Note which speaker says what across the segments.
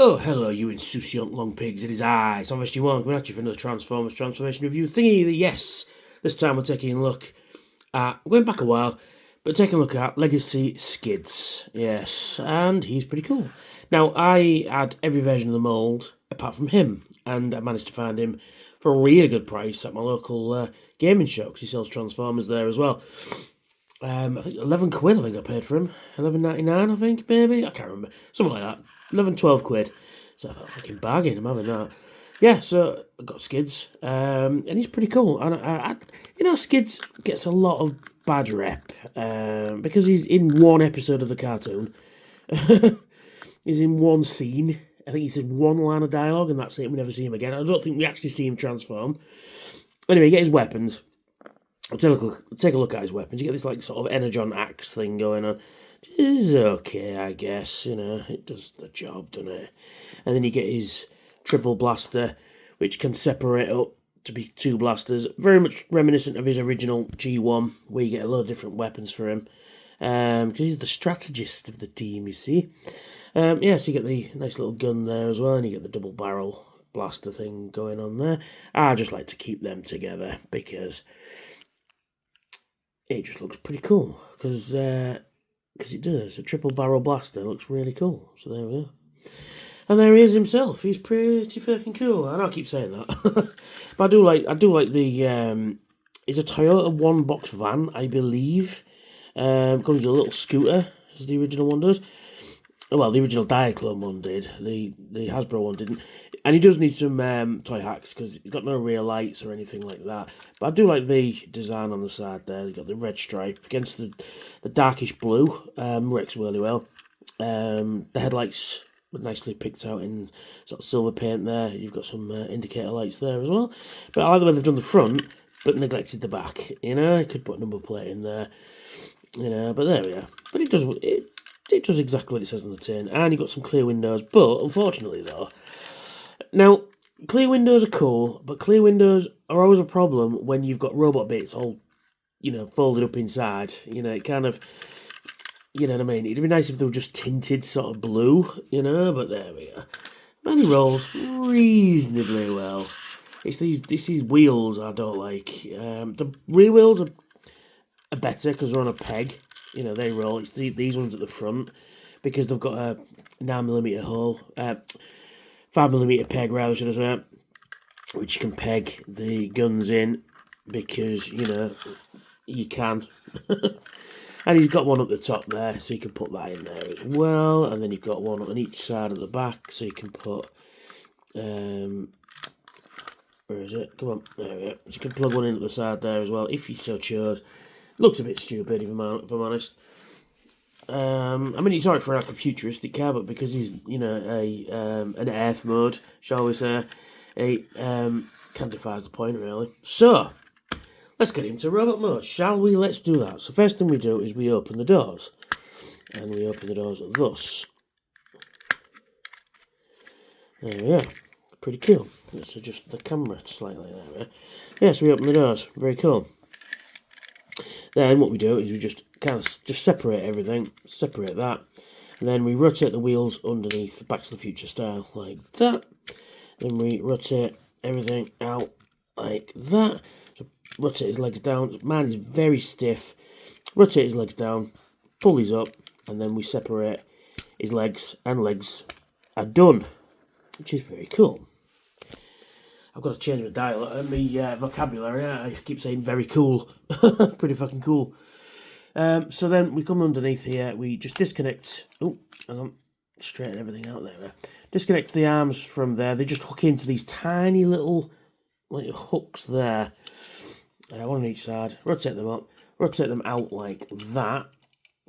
Speaker 1: Oh, hello, you insouciant long pigs. It is I, Thomas G1, coming at you for another Transformers Transformation Review thingy. Yes, this time we're taking a look at, going back a while, but taking a look at Legacy Skids. Yes, and he's pretty cool. Now, I had every version of the mould apart from him, and I managed to find him for a really good price at my local gaming shop, because he sells Transformers there as well. I think 11 quid I think I paid for him. 11.99 I think, maybe. I can't remember. Something like that. 11, 12 quid. So I thought, fucking bargain, I'm having that. Yeah, so I got Skids. And he's pretty cool. And Skids gets a lot of bad rep. Because he's in one episode of the cartoon. He's in one scene. I think he said one line of dialogue, and that's it. We never see him again. I don't think we actually see him transform. Anyway, you get his weapons. I'll take a look at his weapons. You get this like sort of energon axe thing going on. Which is okay, I guess. You know, it does the job, doesn't it? And then you get his triple blaster, which can separate up to be two blasters. Very much reminiscent of his original G1, where you get a lot of different weapons for him. Because he's the strategist of the team, you see. So you get the nice little gun there as well, and you get the double barrel blaster thing going on there. I just like to keep them together because it just looks pretty cool, because it does. A triple barrel blaster looks really cool. So there we are. And there he is himself. He's pretty fucking cool. I know I keep saying that, but I do like the. It's a Toyota one box van, I believe. Comes with a little scooter, as the original one does. Well, the original Diaclone one did. The Hasbro one didn't. And he does need some toy hacks, because he's got no rear lights or anything like that. But I do like the design on the side there. You've got the red stripe against the darkish blue. Works really well. The headlights were nicely picked out in sort of silver paint there. You've got some indicator lights there as well. But I like the way they've done the front, but neglected the back. You know, I could put a number plate in there. You know, but there we are. But it does exactly what it says on the tin. And you've got some clear windows. But, unfortunately, though, now, clear windows are cool, but clear windows are always a problem when you've got robot bits all, folded up inside. It kind of, you know what I mean? It'd be nice if they were just tinted sort of blue, but there we are. And he rolls reasonably well. It's these wheels I don't like. The rear wheels are better because they're on a peg. They roll. It's these ones at the front, because they've got a 9mm hole, 5mm peg rather, should I say, which you can peg the guns in, because, you can. And he's got one at the top there, so you can put that in there as well. And then you've got one on each side at the back, so you can put, where is it? Come on, there we go. So you can plug one in at the side there as well, if you so chose. Looks a bit stupid, if I'm honest. It's alright for like a futuristic car, but because he's, an earth mode, shall we say, it kind of defies the point, really. So, let's get into robot mode, shall we? Let's do that. So, first thing we do is we open the doors. And we open the doors thus. There we are. Pretty cool. Let's adjust the camera slightly there. Yes, we open the doors. Very cool. Then what we do is we just kind of just separate everything, separate that, and then we rotate the wheels underneath, Back to the Future style, like that. Then we rotate everything out like that. So rotate his legs down. Mine is very stiff. Rotate his legs down, pull these up, and then we separate his legs, and legs are done, which is very cool. I've got to change my dialect, my vocabulary. I keep saying very cool. Pretty fucking cool. So then we come underneath here. We just disconnect. Oh, hang on. Straighten everything out there. Disconnect the arms from there. They just hook into these tiny little hooks there. One on each side. Rotate them up. Rotate them out like that.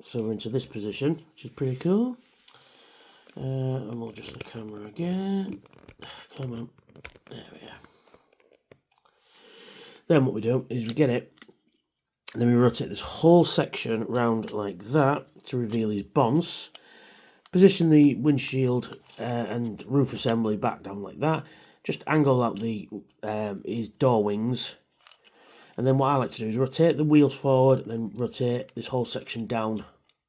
Speaker 1: So we're into this position, which is pretty cool. And we'll adjust the camera again. Come on. There we are. Then what we do is we get it, and then we rotate this whole section round like that to reveal his bonds. Position the windshield and roof assembly back down like that. Just angle out his door wings. And then what I like to do is rotate the wheels forward, and then rotate this whole section down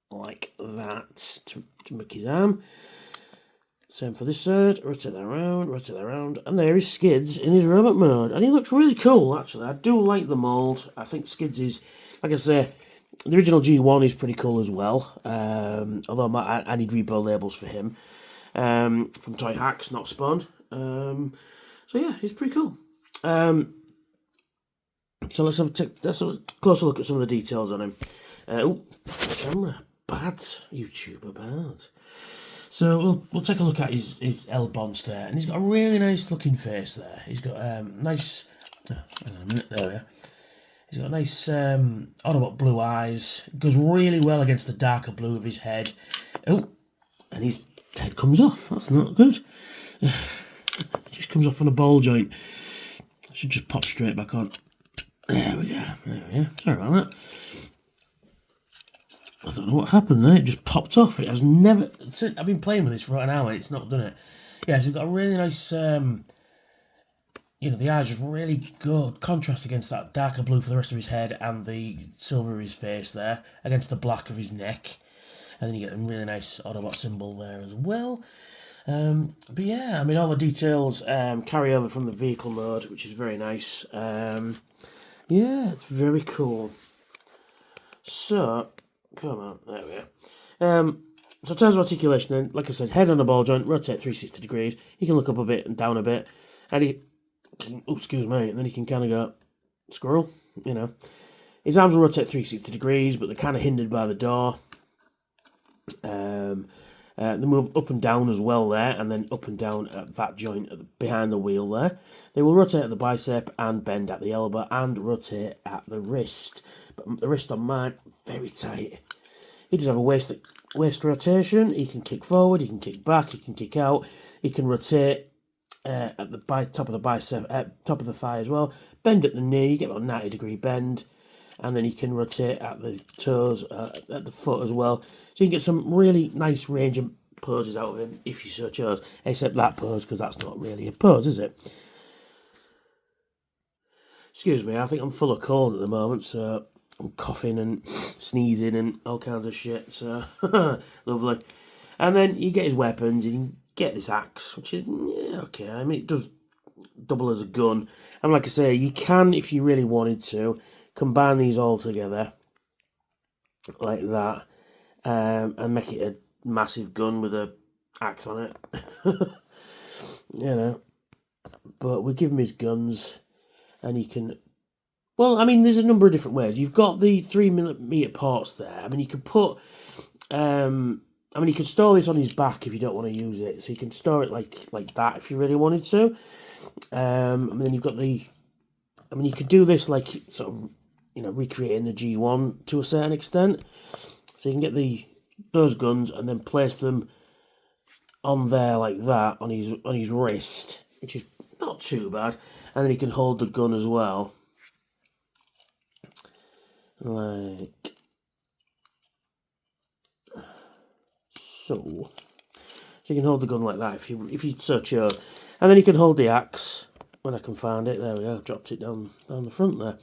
Speaker 1: like that to make his arm. Same for this side. Rotate that around, and there is Skids in his robot mode, and he looks really cool. Actually, I do like the mould. I think Skids is, like I say, the original G1 is pretty cool as well. Although I need repo labels for him from Toy Hacks, not Spawn. So yeah, he's pretty cool. So let's have a closer look at some of the details on him. Camera, bad YouTuber, bad. So we'll take a look at his L bonds there, and he's got a really nice looking face there. He's got nice. Hang on a minute, there we are. He's got nice Autobot blue eyes. Goes really well against the darker blue of his head. Oh, and his head comes off. That's not good. It just comes off on a ball joint. I should just pop straight back on. There we go. Sorry about that. I don't know what happened there. It just popped off. It has never. I've been playing with this for about an hour. And it's not done it. Yeah, so it's got a really nice. The eyes just really good contrast against that darker blue for the rest of his head and the silver of his face there against the black of his neck, and then you get a really nice Autobot symbol there as well. But yeah, I mean, all the details carry over from the vehicle mode, which is very nice. Yeah, it's very cool. So. Come on, there we are. So in terms of articulation, then, like I said, head on a ball joint, rotate 360 degrees. You can look up a bit and down a bit, and he can, excuse me, and then he can kind of go squirrel. His arms will rotate 360 degrees, but they're kind of hindered by the door. They move up and down as well there, and then up and down at that joint behind the wheel there. They will rotate at the bicep and bend at the elbow and rotate at the wrist. But the wrist on mine, very tight. He does have a waist rotation. He can kick forward, he can kick back, he can kick out. He can rotate at the top of the bicep, top of the thigh as well. Bend at the knee, you get about a 90-degree bend. And then he can rotate at the toes, at the foot as well. So you can get some really nice range of poses out of him if you so chose. Except that pose, because that's not really a pose, is it? Excuse me, I think I'm full of cold at the moment, so I'm coughing and sneezing and all kinds of shit, so lovely. And then you get his weapons, and you can get this axe, which is, yeah, okay. I mean, it does double as a gun. And like I say, you can, if you really wanted to, combine these all together, like that, and make it a massive gun with a axe on it. But we give him his guns, and he can. Well, I mean, there's a number of different ways. You've got the 3mm ports there. I mean, you could put. You could store this on his back if you don't want to use it. So you can store it like that if you really wanted to. And then you've got the. I mean, you could do this like sort of, recreating the G1 to a certain extent. So you can get those guns and then place them on there like that on his wrist, which is not too bad. And then he can hold the gun as well. Like so. So you can hold the gun like that if you so chose. And then you can hold the axe when I can find it. There we go, dropped it down the front there.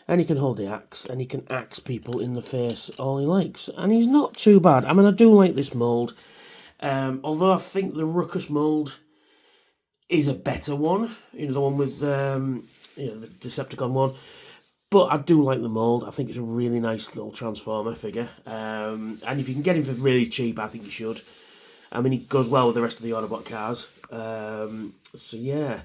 Speaker 1: And he can hold the axe, and he can axe people in the face all he likes. And he's not too bad. I mean, I do like this mould. Although I think the Ruckus mould is a better one. The one with the Decepticon one. But I do like the mould. I think it's a really nice little Transformer figure. And if you can get him for really cheap, I think you should. I mean, he goes well with the rest of the Autobot cars. So yeah.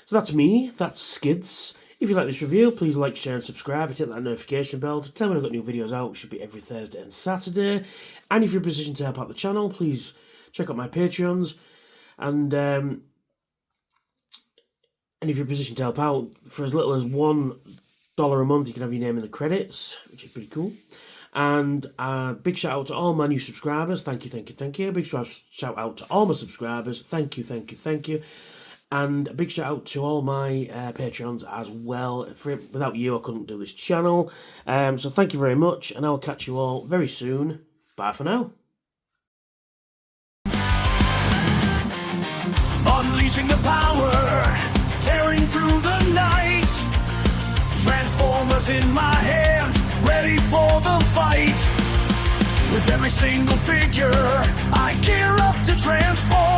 Speaker 1: So that's me. That's Skids. If you like this review, please like, share and subscribe. Hit that notification bell to tell me when I've got new videos out, which should be every Thursday and Saturday. And if you're in a position to help out the channel, please check out my Patreons. And if you're in a position to help out, for as little as $1 a month, you can have your name in the credits, which is pretty cool. And big shout out to all my new subscribers. Thank you. Big shout out to all my subscribers. Thank you. And a big shout out to all my Patreons as well. Without you, I couldn't do this channel. So thank you very much, and I'll catch you all very soon. Bye for now.
Speaker 2: Unleashing the power, tearing through the night. Transformers in my hands, ready for the fight. With every single figure, I gear up to transform.